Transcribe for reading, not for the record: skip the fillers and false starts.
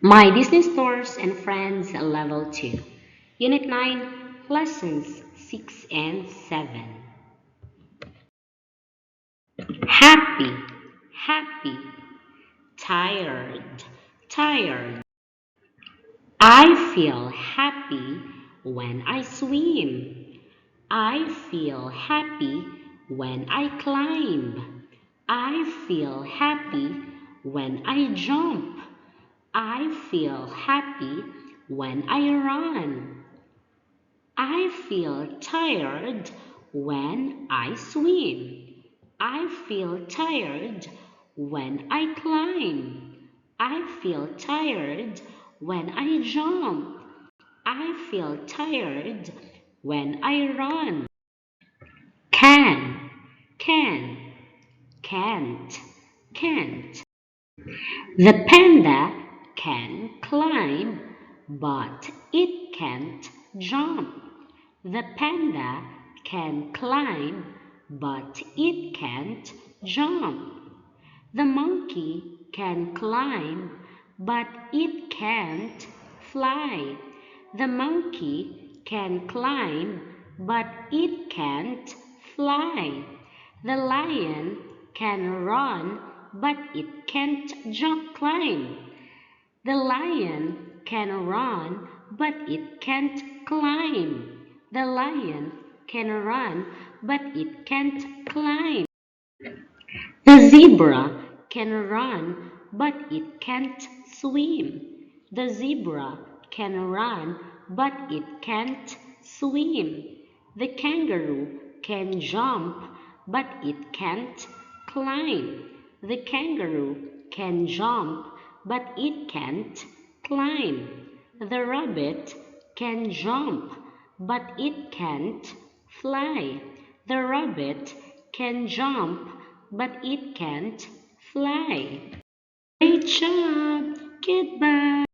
My Disney Stores and Friends Level 2, Unit 9, Lessons 6 and 7. Happy, happy, tired, tired. I feel happy when I swim. I feel happy when I climb. I feel happy when I jump. I feel happy when I run. I feel tired when I swim. I feel tired when I climb. I feel tired when I jump. I feel tired when I run. Can, can, can't, can't. The panda can climb, but it can't jump. The panda can climb, but it can't jump. The monkey can climb, but it can't fly. The monkey can climb, but it can't fly. The lion can run, but it can't climb. The lion can run, but it can't climb. The lion can run, but it can't climb. The zebra can run, but it can't swim. The zebra can run, but it can't swim. The kangaroo can jump, but it can't climb. The kangaroo can jump, but it can't climb. The rabbit can jump, but it can't fly. The rabbit can jump, but it can't fly. Great job! Goodbye.